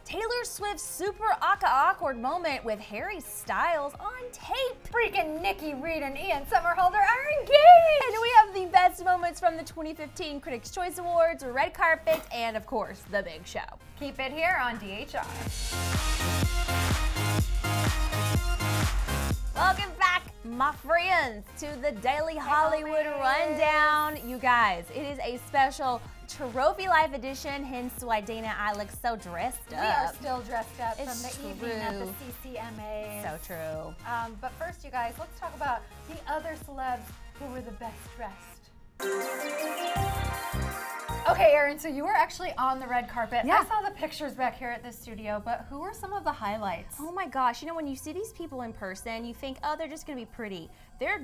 Taylor Swift's super awkward moment with Harry Styles on tape. Freaking Nikki Reed and Somerhalder are engaged! And we have the best moments from the 2015 Critics' Choice Awards, red carpet, and of course, the big show. Keep it here on DHR. Welcome back, my friends, to the Daily Hollywood Rundown. You guys, it is a special Trophy Life edition, hence why Dana and I look so dressed up. We are still dressed up from It's the evening at the true. CCMAs. So true. But first, you guys, let's talk about the other celebs who were the best dressed. Okay, Erin, so you were actually on the red carpet. Yeah. I saw the pictures back here at the studio, but who were some of the highlights? Oh my gosh, you know, when you see these people in person, you think, oh, they're just gonna be pretty. They're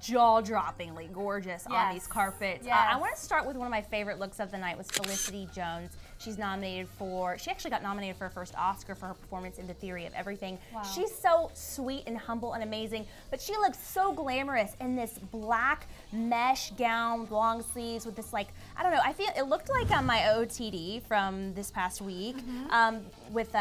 jaw-droppingly gorgeous on these carpets. Yes. I want to start with one of my favorite looks of the night was Felicity Jones. She actually got nominated for her first Oscar for her performance in The Theory of Everything. Wow. She's so sweet and humble and amazing, but she looks so glamorous in this black mesh gown, long sleeves with this, like, I don't know, I feel it looked like on my OTD from this past week with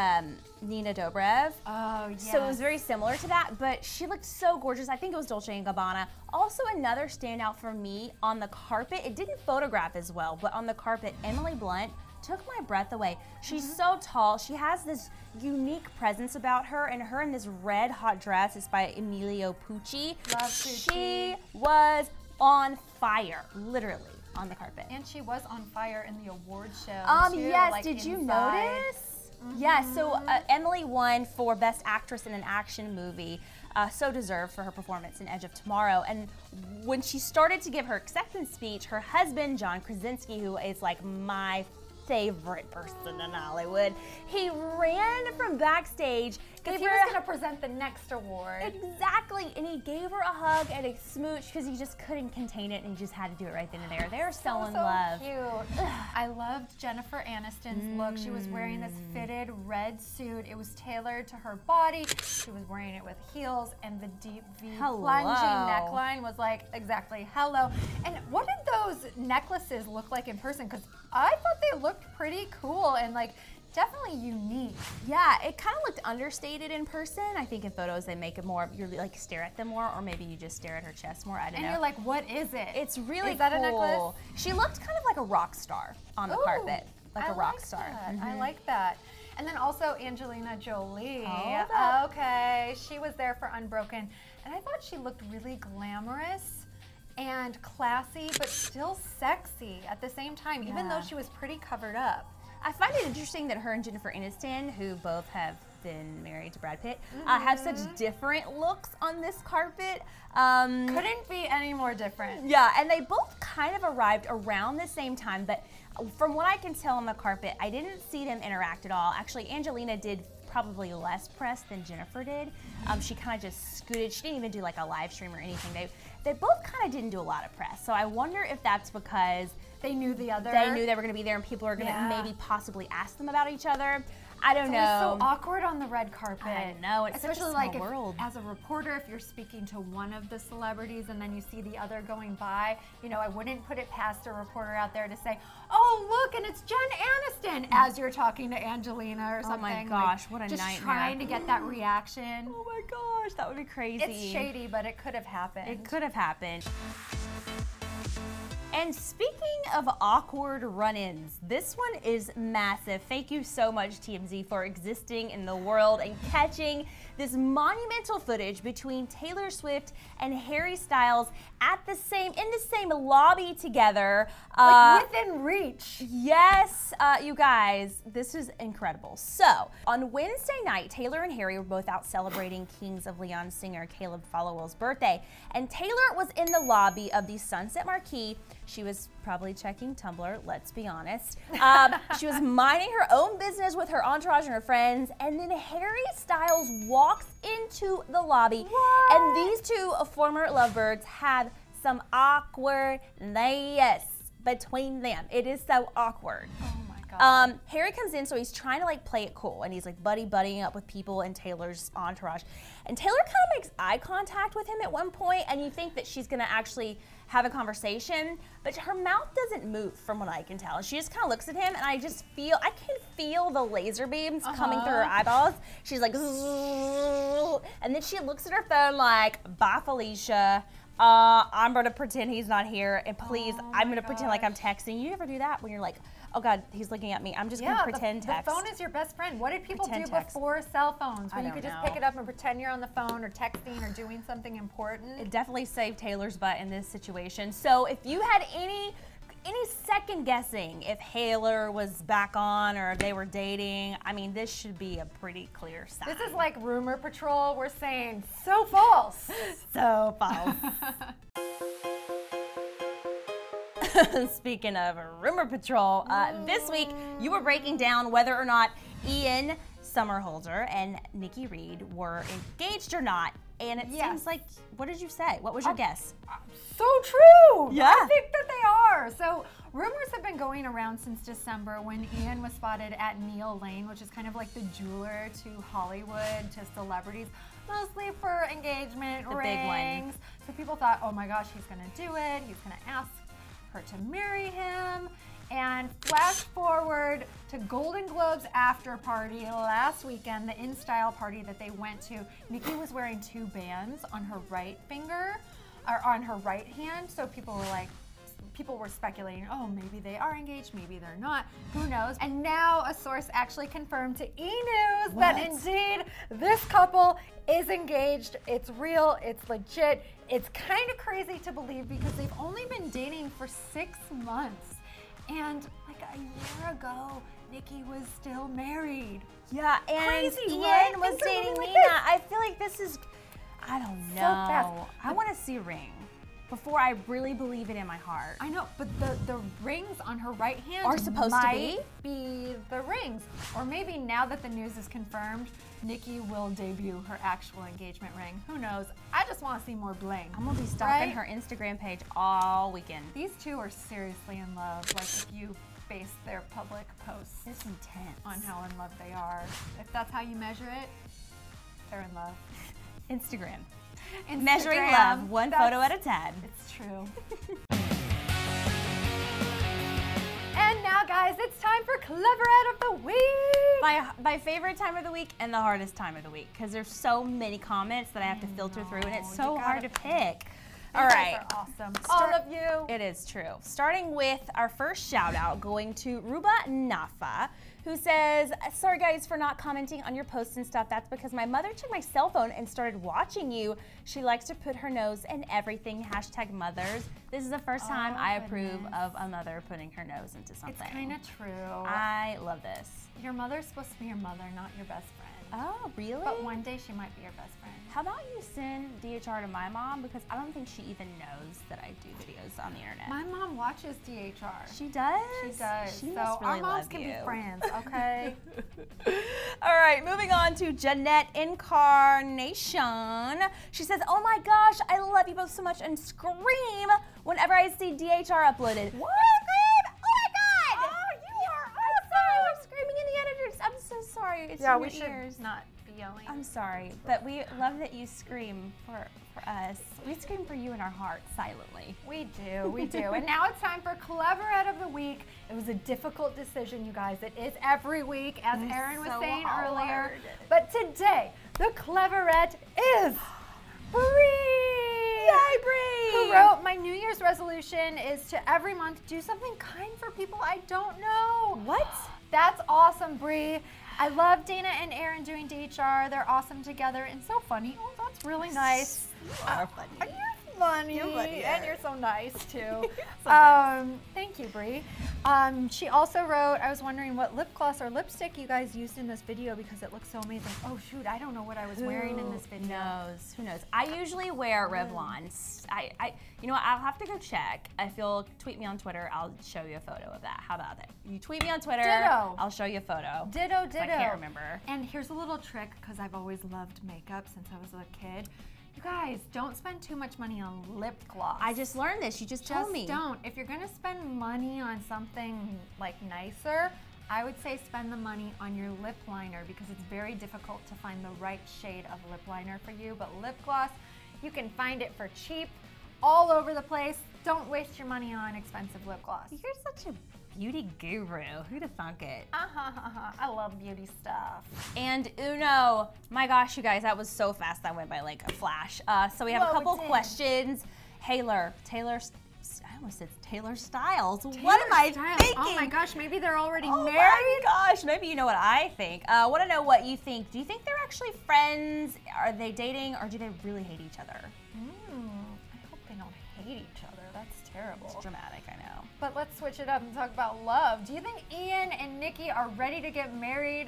Nina Dobrev. Oh, yes. So it was very similar to that, but she looked so gorgeous. I think it was Dolce & Gabbana. Also, another standout for me on the carpet, it didn't photograph as well, but on the carpet, Emily Blunt took my breath away. She's so tall. She has this unique presence about her, and her in this red hot dress is by Emilio Pucci. Love Pucci. She was on fire, literally, on the carpet. And she was on fire in the award show, too. Yes, like did you inside. notice? Yeah, so Emily won for Best Actress in an Action Movie, so deserved for her performance in Edge of Tomorrow. And when she started to give her acceptance speech, her husband, John Krasinski, who is like my favorite person in Hollywood, he ran from backstage. Because he was going to present the next award. Exactly, and he gave her a hug and a smooch because he just couldn't contain it and he just had to do it right then and there. They're so in love. Cute. I loved Jennifer Aniston's look. She was wearing this fitted red suit. It was tailored to her body. She was wearing it with heels, and the deep V plunging neckline was like, exactly, hello. And what did those necklaces look like in person? Because I thought they looked pretty cool and like definitely unique. Yeah, it kind of looked understated in person. I think in photos they make it more, you like stare at them more, or maybe you just stare at her chest more, I don't know. And you're like, what is it? It's really Is that cool. a necklace? She looked kind of like a rock star on the carpet. Like a rock star. I like that. And then also Angelina Jolie. Hold up. Okay, she was there for Unbroken. And I thought she looked really glamorous and classy, but still sexy at the same time, even though she was pretty covered up. I find it interesting that her and Jennifer Aniston, who both have been married to Brad Pitt, have such different looks on this carpet. Couldn't be any more different. Yeah, and they both kind of arrived around the same time, but from what I can tell on the carpet, I didn't see them interact at all. Actually, Angelina did probably less press than Jennifer did. She kind of just scooted. She didn't even do like a live stream or anything. They both kind of didn't do a lot of press. So I wonder if that's because they knew the other. They knew they were going to be there, and people are going to maybe possibly ask them about each other. I don't know. It's so awkward on the red carpet. I know, it's especially such a like small world. As a reporter, if you're speaking to one of the celebrities and then you see the other going by, you know, I wouldn't put it past a reporter out there to say, "Oh, look, and it's Jen Aniston," as you're talking to Angelina or something. Oh my gosh, like, what a just nightmare! Trying to get that reaction. Oh my gosh, that would be crazy. It's shady, but it could have happened. It could have happened. And speaking of awkward run-ins, this one is massive. Thank you so much, TMZ, for existing in the world and catching this monumental footage between Taylor Swift and Harry Styles in the same lobby together. Like within reach. Yes, you guys, this is incredible. So, on Wednesday night, Taylor and Harry were both out celebrating Kings of Leon singer Caleb Followell's birthday, and Taylor was in the lobby of the Sunset Marquee. She was probably checking Tumblr, let's be honest. She was minding her own business with her entourage and her friends, and then Harry Styles walks into the lobby. What? And these two former lovebirds have some awkwardness between them. It is so awkward. Oh my God. Harry comes in, so he's trying to like play it cool, and he's like buddying up with people in Taylor's entourage. And Taylor kind of makes eye contact with him at one point, and you think that she's gonna actually have a conversation, but her mouth doesn't move from what I can tell. And she just kind of looks at him, and I can feel the laser beams coming through her eyeballs. She's like, zzz, and then she looks at her phone like, bye, Felicia. I'm gonna pretend he's not here, and please, I'm gonna pretend like I'm texting. You ever do that when you're like, oh God, he's looking at me. I'm just gonna pretend text. The phone is your best friend. What did people do before cell phones? When you could just pick it up and pretend you're on the phone or texting or doing something important? It definitely saved Taylor's butt in this situation. So if you had any second guessing if Taylor was back on or they were dating, I mean, this should be a pretty clear sign. This is like Rumor Patrol. We're saying so false. So false. Speaking of Rumor Patrol, this week you were breaking down whether or not Ian Somerhalder and Nikki Reed were engaged or not. And it seems like, what did you say? What was your guess? So true! Yeah. I think that they are. So rumors have been going around since December when Ian was spotted at Neil Lane, which is kind of like the jeweler to Hollywood, to celebrities, mostly for engagement rings. Big one. So people thought, oh my gosh, he's gonna do it. He's gonna ask her to marry him. And flash forward to Golden Globes after party last weekend, the In Style party that they went to. Nikki was wearing 2 bands on her right finger, or on her right hand. So people were speculating, oh, maybe they are engaged, maybe they're not, who knows? And now a source actually confirmed to E! News that indeed this couple is engaged. It's real, it's legit. It's kind of crazy to believe because they've only been dating for 6 months. And like a year ago, Nikki was still married. Yeah, and crazy, Ian right? was dating Nina. I feel like this is, I don't know. So fast. I want to see a ring before I really believe it in my heart. I know, but the rings on her right hand are supposed to be the rings. Or maybe now that the news is confirmed, Nikki will debut her actual engagement ring. Who knows? I just want to see more bling. I'm gonna be stalking her Instagram page all weekend. These two are seriously in love. Like if you base their public posts it's intense on how in love they are. If that's how you measure it, they're in love. Instagram. Measuring love, one photo at a time. It's true. And now, guys, it's time for Clevver Ad of the Week. My favorite time of the week and the hardest time of the week because there's so many comments that I have to filter through, and it's so hard to pick. All right. You guys are awesome. All of you. It is true. Starting with our first shout out going to Ruba Nafa, who says, sorry guys for not commenting on your posts and stuff. That's because my mother took my cell phone and started watching you. She likes to put her nose in everything. # mothers. This is the first time I approve of a mother putting her nose into something. It's kind of true. I love this. Your mother's supposed to be your mother, not your best friend. Oh, really? But one day she might be your best friend. How about you send DHR to my mom? Because I don't think she even knows that I do videos on the internet. My mom watches DHR. She does? She does. She so must really our moms love can you. be friends, okay? All right, moving on to Jeanette Incarnation. She says, oh my gosh, I love you both so much and scream whenever I see DHR uploaded. What? Scream? Oh my God! Oh, you are I'm sorry, I'm screaming in the editors. I'm so sorry. It's yeah, in we your should ears. not be yelling. I'm sorry, but we love that you scream for us. We scream for you in our hearts silently. We do. And now it's time for Clevver Ad of the Week. It was a difficult decision, you guys. It is every week, as Erin was saying earlier. But today, the Clevver Ad is Bree! Yay, Bree! Who wrote, my New Year's resolution is to every month do something kind for people I don't know. What? That's awesome, Bree. I love Dana and Erin doing DHR. They're awesome together and so funny. Oh, that's really nice. You are funny. You're funny. You're funny. And you're so nice, too. Nice. Thank you, Bree. She also wrote, I was wondering what lip gloss or lipstick you guys used in this video because it looks so amazing. Oh, shoot, I don't know what I was wearing in this video. Who knows? I usually wear Revlons. You know what, I'll have to go check. If you'll tweet me on Twitter, I'll show you a photo of that. How about that? You tweet me on Twitter, Ditto. I'll show you a photo. Ditto. I can't remember. And here's a little trick, because I've always loved makeup since I was a kid. You guys, don't spend too much money on lip gloss. I just learned this. You just told me. Just don't. If you're going to spend money on something like nicer, I would say spend the money on your lip liner because it's very difficult to find the right shade of lip liner for you. But lip gloss, you can find it for cheap all over the place. Don't waste your money on expensive lip gloss. You're such a beauty guru. Who'd have thunk it? I love beauty stuff. And Uno. My gosh, you guys, that was so fast. That went by like a flash. So we have a couple questions. Taylor, I almost said Taylor Styles. What am I thinking? Oh my gosh, maybe they're already married. Oh my gosh, maybe you know what I think. I want to know what you think. Do you think they're actually friends? Are they dating, or do they really hate each other? I hope they don't hate each other. That's terrible. It's dramatic, I know. But let's switch it up and talk about love. Do you think Ian and Nikki are ready to get married?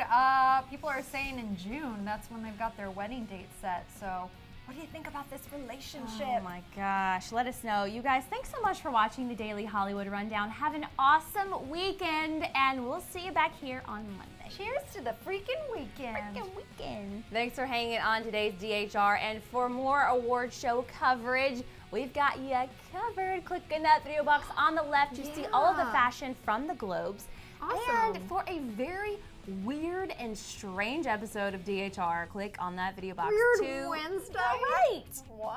People are saying in June. That's when they've got their wedding date set. So what do you think about this relationship? Oh my gosh, let us know. You guys, thanks so much for watching the Daily Hollywood Rundown. Have an awesome weekend, and we'll see you back here on Monday. Cheers to the freaking weekend. Thanks for hanging on today's DHR, and for more award show coverage, we've got you covered. Click in that video box on the left. You see all of the fashion from the Globes. Awesome. And for a very weird and strange episode of DHR, click on that video box Weird too. Wednesday? All right. What?